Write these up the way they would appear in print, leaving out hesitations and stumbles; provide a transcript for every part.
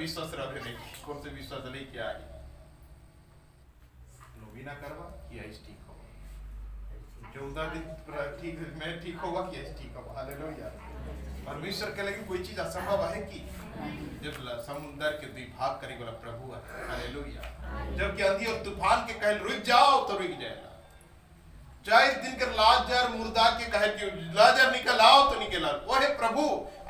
विश्वास रहे नहीं कौन से विश्वास नहीं क्या है नवीना करवा कि ऐस ठीक होगा 14 दिन ठीक मैं ठीक होगा कि ऐस ठीक होगा हालेलुया परमेश्वर के लिए कोई चीज असंभव है कि जब समुद्र के विभाग करे वाला प्रभु है हालेलुया जबकि आंधी और तूफान के कहल रुक जाओ तो रुक जाएगा 40 दिन के लाजर मुर्दा के कहे कि लाजर निकल आओ तो निकल आओ वो है प्रभु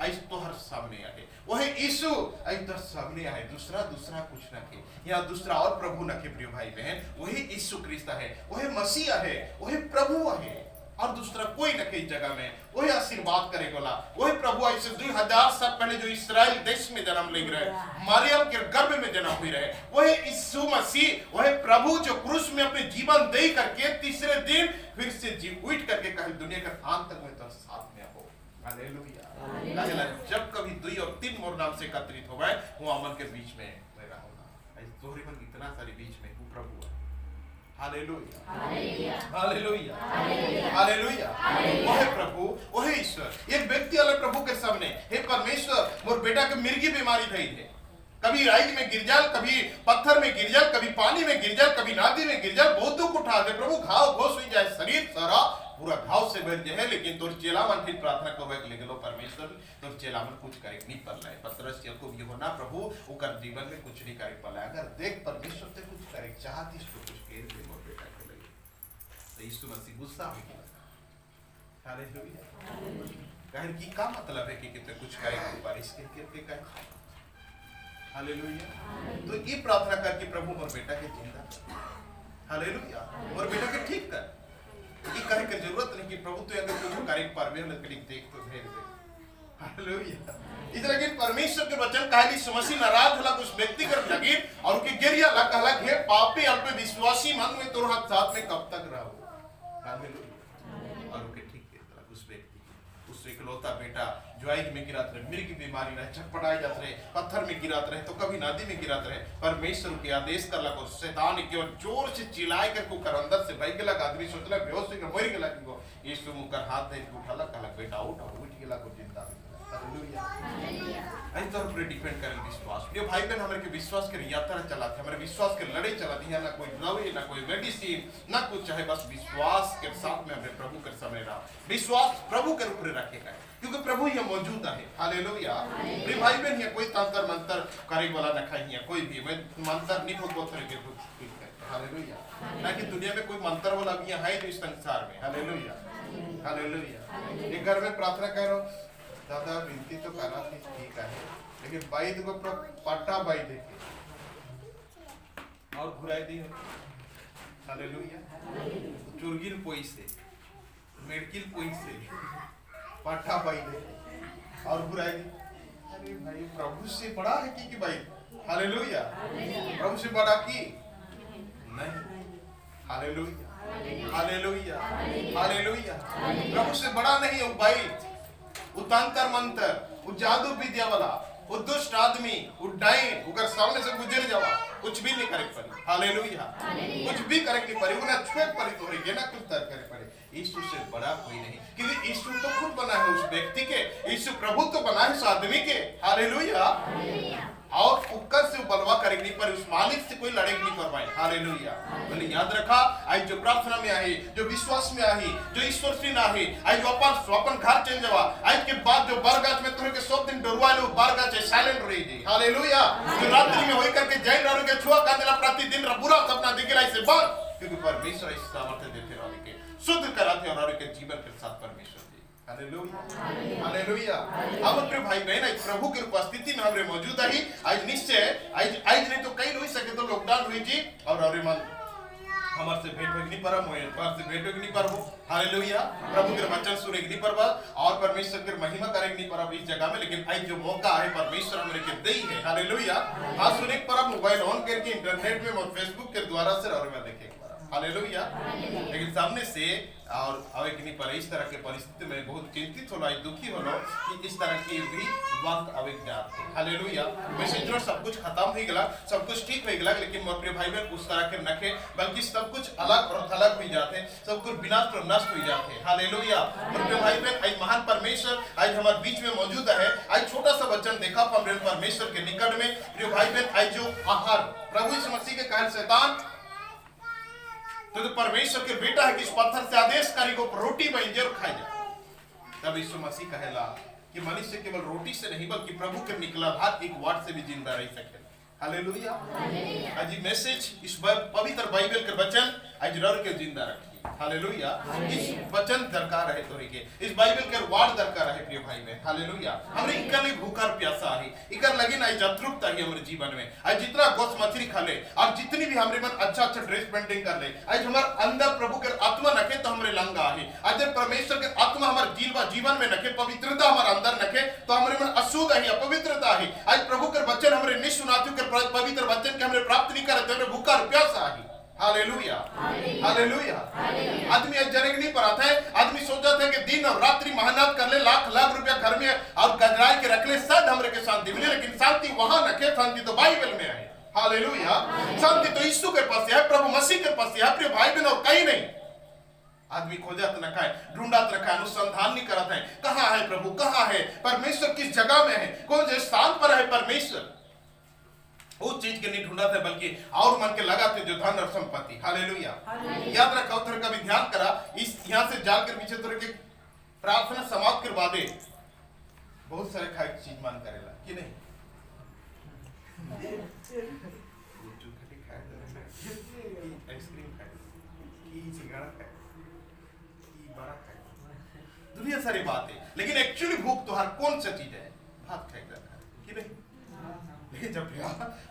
ऐस तो हर सामने आए वो है यीशु ऐस तो सामने आए दूसरा कुछ न के या दूसरा और प्रभु न के प्रिय भाई बहन वही यीशु क्रिस्त है वही मसीह है वही प्रभु है और दूसरा कोई न कई जगह में वही आशीर्वाद करेगा वही प्रभु ऐसे 2000 साल पहले जो इस्राएल देश में जन्म ले रहे मरियम के गर्भ में जन्म हुई रहे वही यीशु मसीह वही प्रभु जो क्रूस में अपने जीवन दे करके तीसरे दिन फिर से जी उठ करके कहे दुनिया का अंत तक में तो साथ में हो हालेलुया जब कभी 2 और 3 मोर नाम से एकत्रित हो गए वो अमन के बीच में होगा तोहरे मन इतना सारे बीच में वो प्रभु है हालेलुया हालेलुया हालेलुया वो है प्रभु वो है ईश्वर एक व्यक्ति वाले प्रभु के सामने हे परमेश्वर मोर बेटा के मिर्गी बीमारी थई है कभी राई में गिर जाल कभी पत्थर में गिर जाल कभी पानी में गिर जाल कभी नदी में गिर जाल बहुत दुख उठा दे प्रभु घाव घोष हो जाए शरीर सारा पूरा घाव से भर जाए लेकिन तोर चेला मन फिर प्रार्थना करवे के लेके लो परमेश्वर तोर चेला मन कुछ करे नहीं पड़ला है पतरस को ये होना प्रभु ओकर जीवन में कुछ नहीं करे पड़ला अगर देख परमेश्वर से कुछ करे चाहती तो कुछ कर दे मोर बेटा के लिए तो यीशु मसीह गुस्सा हो गया हालेलुया कहन की का मतलब है कि कितने कुछ करे बारिश के कहे हालेलुया तो ये प्रार्थना कर कि प्रभु मोर बेटा के जिंदा हालेलुया मोर बेटा के ठीक कर ये कहे की जरूरत नहीं कि प्रभु तो अगर कुछ कार्य पारवे न कलिक देख तो भेज दे हालेलुया इधर लेकिन परमेश्वर के वचन कहली समसी नाराज होला कुछ व्यक्ति कर लगी और उनके गिरिया लग अलग है पापी अल्प विश्वासी मन में तोर हाथ साथ में कब तक रहो हालेलुया और उनके ठीक है उस व्यक्ति उस इकलौता बेटा जो आग में गिरात रहे मिर्ग की बीमारी रहे छटपटाए जाते रहे पत्थर में गिरात रहे तो कभी नदी में गिरात रहे परमेश्वर के आदेश कर लगा शैतान के और जोर से चिल्लाए करके कर अंदर से बैठ गया आदमी सोचला बेहोश हो गया मर गया कि यीशु मुकर हाथ दे के उठाला कहला बेटा उठ गया को जिंदा हालेलुया आई तो पर डिपेंड करे विश्वास ये भाई बहन हमारे के विश्वास के यात्रा चलाते हमारे विश्वास के लड़ाई चलाती है ना कोई दवाई ना कोई मेडिसिन ना कुछ चाहे बस विश्वास के साथ में हमें प्रभु के समय रहा विश्वास प्रभु के ऊपर रखेगा क्योंकि प्रभु ये मौजूद है हालेलुया मेरे भाई बहन ये कोई तंत्र मंत्र करे वाला न खाई है कोई भी मैं मंत्र नहीं हो थोड़े के हालेलुया ना कि दुनिया में कोई मंत्र वाला भी है जो इस संसार में हालेलुया हालेलुया एक घर में प्रार्थना करो दादा विनती तो करा थी ठीक है लेकिन बाई को पट्टा बाई देके और घुराई दी हालेलुया चुरगिल पैसे मेडकिल पैसे पट्टा बाई देके और घुराई दी अरे भाई प्रभु से बड़ा है कि भाई हालेलुया प्रभु से बड़ा की नहीं हालेलुया हालेलुया हालेलुया प्रभु से बड़ा नहीं है भाई वो तंत्र मंत्र वो जादू विद्या वाला वो दुष्ट आदमी वो डाइन उगर सामने से गुजर जावा कुछ भी नहीं करे पड़ी हालेलुया कुछ भी करे नहीं पड़ी उन्हें छुए पड़ी तो रही ना कुछ तर करे पड़े यीशु से बड़ा कोई नहीं क्योंकि यीशु तो खुद बना है उस व्यक्ति के यीशु प्रभु तो बना है उस आदमी के हालेलुया और उकर से बलवा करेगी नहीं पर उस मालिक से कोई लड़ाई नहीं करवाए हालेलुया बोले याद रखा आज जो प्रार्थना में आई जो विश्वास में आई जो ईश्वर से ना आई आज जो अपन घर चल जावा आज के बाद जो बरगाछ में तुम्हें के 100 दिन डरवा लो बरगाछ साइलेंट रही जी हालेलुया जो रात्रि में होई करके जैन रहो के छुआ कांदेला प्रतिदिन बुरा सपना दिखलाई से बात क्योंकि परमेश्वर इस सामर्थ्य देते रहो के शुद्ध कराते और के जीवन के साथ परमेश्वर हालेलुया हालेलुया अब अपने भाई बहन आज प्रभु की उपस्थिति में हमरे मौजूद है आज निश्चय आज नहीं तो कई हो सके तो लॉकडाउन हुई जी और मन हमारे से भेंट होगी नहीं पर से भेंट होगी नहीं पर हालेलुया प्रभु के वचन सुनेगी नहीं पर और परमेश्वर की महिमा करेगी नहीं पर इस जगह में लेकिन आज जो मौका है परमेश्वर हमारे के दे है हालेलुया आज सुने पर मोबाइल ऑन करके इंटरनेट में और फेसबुक के द्वारा से और मैं देखेंगे हालेलुया। लेकिन सामने से और आवे कि नहीं पर इस तरह के परिस्थिति में बहुत चिंतित होना, दुखी होना कि इस तरह की भी वक्त आवे जाते। हालेलुया। वैसे जो सब कुछ खत्म हो गया, सब कुछ ठीक हो गया, लेकिन मोर प्रिय भाई बहन उस तरह के नखे बल्कि सब कुछ अलग और थलग हो जाते, सब कुछ विनाश और नष्ट हो जाते। हालेलुया। मोर प्रिय भाई बहन आज महान परमेश्वर आज हमारे बीच में मौजूद है। आज छोटा सा वचन देखा हमरे परमेश्वर के निकट में। प्रिय भाई बहन आज जो आहार प्रभु यीशु मसीह के कहल शैतान तो परमेश्वर के बेटा है कि इस पत्थर से आदेश करी को रोटी बन जरूर खाई जाए। तब यीशु मसीह कहेला कि मनुष्य केवल रोटी से नहीं बल्कि प्रभु के निकला भात एक वाट से भी जिंदा रह सके। हालेलुया। आज मैसेज इस पवित्र बाइबल के वचन आज रर के जिंदा रखी। हालेलुया। इस वचन दरकार है तोरी के, इस बाइबल के वार्ड दरकार है प्रिय भाई में। हालेलुया। हमरे इकर लिए भूखा प्यासा है, इकर लगी ना जतरूपता है हमारे जीवन में। आज जितना गोश्त मछली खा ले और जितनी भी हमरे मन अच्छा अच्छा ड्रेस पेंटिंग कर ले, आज हमारे अंदर प्रभु के आत्मा नखे तो हमरे लंगा है। आज जब परमेश्वर के आत्मा हमारे जीवन में नखे, पवित्रता हमारे अंदर नखे तो हमरे मन अशुद्ध है, अपवित्रता है। आज प्रभु के वचन हमरे नहीं सुनाते के पवित्र वचन के हमरे प्राप्त नहीं करते, हमरे भूखा प्यासा है। हालेलुया। हालेलुया। आदमी जनक नहीं पढ़ाता है, आदमी सोचता है कि दिन और रात्रि मेहनत कर ले, लाख लाख रुपया घर में और गजराई के रख ले, शायद हमरे के शांति मिले, लेकिन शांति वहां रखे, शांति तो बाइबल में है। हालेलुया। शांति तो यीशु के पास है, प्रभु मसीह के पास है, प्रिय भाई बहन और कहीं नहीं। आदमी खोजत न खाए, ढूंढत न खाए, अनुसंधान नहीं करता है, कहाँ है प्रभु, कहाँ है परमेश्वर, किस जगह में है, कौन से स्थान पर है परमेश्वर। उस चीज के नहीं ढूंढा था बल्कि और मन के लगा थे जो धन और संपत्ति। हालेलुया। याद रखा उधर का भी ध्यान करा, इस यहाँ से जाकर पीछे तरह के प्रार्थना समाप्त करवा दे, बहुत सारे खाए चीज मन करेला कि नहीं। आइसक्रीम खाए, सिंगाड़ा खाए, बड़ा खाए, दुनिया सारी बात है, लेकिन एक्चुअली भूख तो हर कौन सा चीज है, भात खाए कि नहीं। जब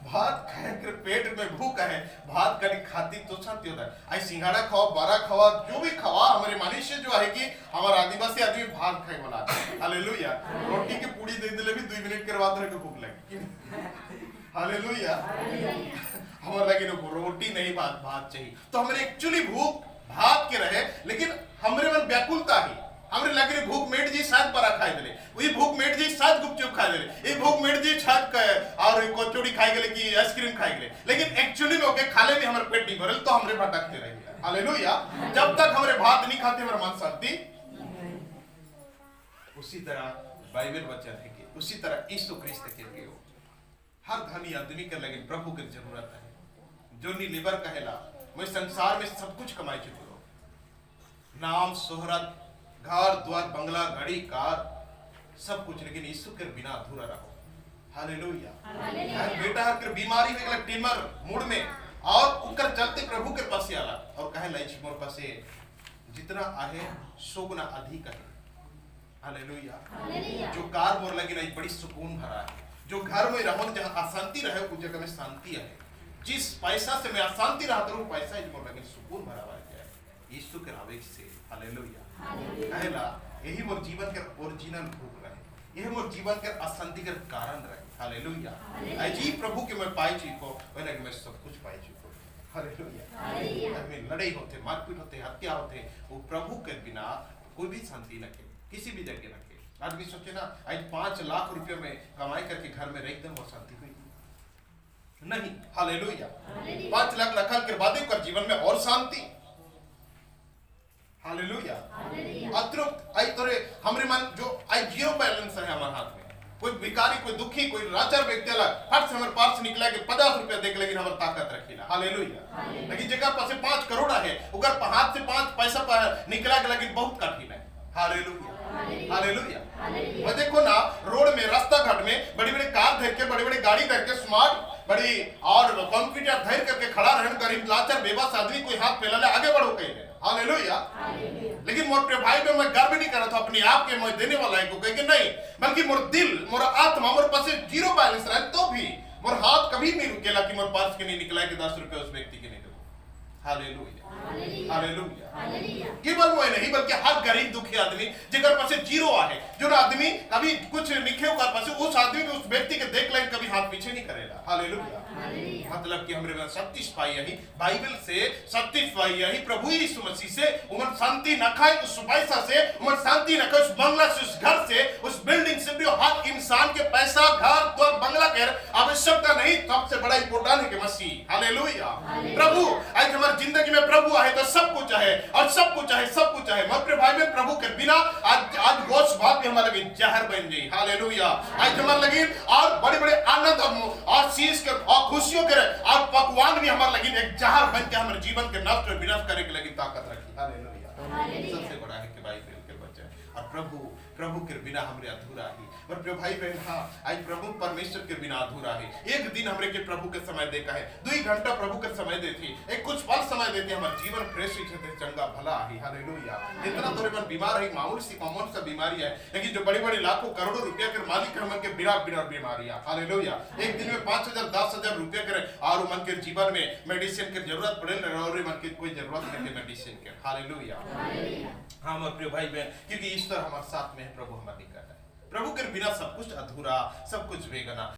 भात खाकर पेट में भूख है, भात कड़ी खाती तो शांति होता है। आई सिंगाड़ा खाओ, बारा खाओ, जो भी खाओ, हमारे मनुष्य जो है कि हमारे आदिवासी आदमी भात खाए वाला। हालेलुया। रोटी की पूड़ी दे दिले भी 2 मिनट के बाद रह के भूख लगे। हालेलुया। हमारे लगे रोटी नहीं भात चाहिए, तो हमारे एक्चुअली भूख भात के रहे, लेकिन हमारे मन व्याकुलता है, हमरे लग रही भूख मेट जी शायद बड़ा खाई दे, वही भूख मेट जी शायद गुपचुप खाई दे, ये भूख मेट जी शायद और कचौड़ी खाई गले कि आइसक्रीम खाई गले, लेकिन एक्चुअली में ओके खाले में हमारे पेट नहीं भरल तो हमरे भटकते रहिए। हालेलुया। जब तक हमरे भात नहीं खाते हमारा मन शांति। उसी तरह बाइबल वचन है कि उसी तरह यीशु ख्रिस्त के हो हर धनी आदमी के लगे प्रभु की जरूरत है। जो नी लिवर कहेला मैं संसार में सब कुछ कमाई चुके हो, नाम शोहरत घर द्वार बंगला गाड़ी कार सब कुछ, लेकिन यीशु के बिना अधूरा रहो। हालेलुया। बेटा हर बीमारी में गलत टीमर मूड में और उकर चलते प्रभु के पास आला और कहे लाइच मोर पास जितना आहे सो गुना अधिक है। हालेलुया। जो कार मोर लगी नहीं बड़ी सुकून भरा है, जो घर में रहो जहां अशांति रहे उस जगह में शांति है। जिस पैसा से मैं अशांति रहा था वो पैसा ही मोर लगी सुकून भरा हुआ है यीशु के आवेश से। हालेलुया। कहला यही मोर जीवन के ओरिजिनल भूख रहे, यही मोर जीवन के अशांति के कारण रहे। हालेलुया। अजीब प्रभु के मैं पाई चुको वही मैं सब कुछ पाई चुको। हालेलुया। आदमी लड़ाई होते, मारपीट होते, हत्या होते, वो प्रभु के बिना कोई भी शांति न के किसी भी जगह न के। आदमी सोचे ना आज 5 लाख रुपए में कमाई करके घर में एकदम वो शांति हुई नहीं। हालेलुया। 5 लाख रखल के बाद कर जीवन में और शांति। हालेलुया। अतृप्त आई तोरे हमरे मन जो आई जीरो बैलेंस है हमारे हाथ में, कोई भिखारी, कोई दुखी, कोई लाचार व्यक्ति ला फट से हमारे पास निकला के 50 रुपया देख, लेकिन हमारे ताकत रखीला। हालेलुया। लेकिन जगह पास 5 करोड़ है उगर हाथ से 5 पैसा पर निकला के लेकिन बहुत कठिन है। हालेलुया। हालेलुया। मैं देखो ना रोड में रास्ता घाट में बड़ी बड़ी कार धर के, बड़ी बड़ी गाड़ी धर के, स्मार्ट बड़ी और कंप्यूटर धर करके खड़ा रहन, गरीब लाचार बेबस आदमी कोई हाथ फैला ले आगे बढ़ो कहीं। हालेलुया। लेकिन मोर प्रिय भाई पे मैं गर्व नहीं कर रहा था अपने आप के मैं देने वाला है को कह के नहीं, बल्कि मोर दिल, मोर आत्मा, मोर पास जीरो बैलेंस रहे तो भी मोर हाथ कभी नहीं रुकेला कि मोर पर्स के नहीं निकला कि 10 रुपए उस व्यक्ति के नहीं दो। Hallelujah hallelujah. केवल वो नहीं बल्कि हर गरीब दुखी आदमी जेकर पास जीरो आहे, जो आदमी कभी कुछ लिखे ओकर पास, उस आदमी उस व्यक्ति के देख लाइन कभी हाथ पीछे नहीं करेला। हालेलुया। मतलब कि हमरे में सत्य पाई यही बाइबल से, सत्य पाई यही प्रभु यीशु मसीह से उमन शांति न खाए, उस पैसा से उमन शांति न खाए, उस बंगला से, उस घर से, उस बिल्डिंग से भी। हर इंसान के पैसा घर द्वार बंगला के आवश्यकता नहीं, सबसे बड़ा इंपोर्टेंट है कि मसीह। हालेलुया। प्रभु आज हमारी जिंदगी में प्रभु आए तो सब कुछ है, और सब कुछ है, सब कुछ है। मैं भाई में प्रभु के बिना आज बहुत बात भी हमारे लगे जहर बन गई। हालेलुया। आज हमारे लगे और बड़े बड़े आनंद और शीश के और खुशियों के और पकवान भी हमारे लगे एक जहर बन के हमारे जीवन के नष्ट और विनाश करने के लगी ताकत रखी। हालेलुया। सबसे बड़ा है कि बाइबल के बच्चे और प्रभु के बिना हमरे अधूरा ही। और प्रिय भाई बहन, हाँ आज प्रभु परमेश्वर के बिना अधूरा है। एक दिन हमरे के प्रभु के समय देखा है, 2 घंटा प्रभु के समय देती, एक कुछ पल समय देती, हमारा जीवन फ्रेश है, चंगा भला है। हालेलुया। इतना तो मन बीमार है, मामूली सी कॉमन सा बीमारी है, लेकिन जो बड़ी बड़ी लाखों करोड़ों रुपया के मालिक है, मन के बिना बीमारियां। हालेलुया। एक दिन में 5,000 10,000 रुपया करे और मन के जीवन में मेडिसिन की जरूरत पड़े और मन की कोई जरूरत नहीं मेडिसिन के। हालेलुया। हाँ मेरे प्रिय भाई बहन, क्योंकि ईश्वर हमारे साथ में है, प्रभु हमारे निकट है। प्रभु के बिना सब कुछ अधूरा, सब कुछ बेगना।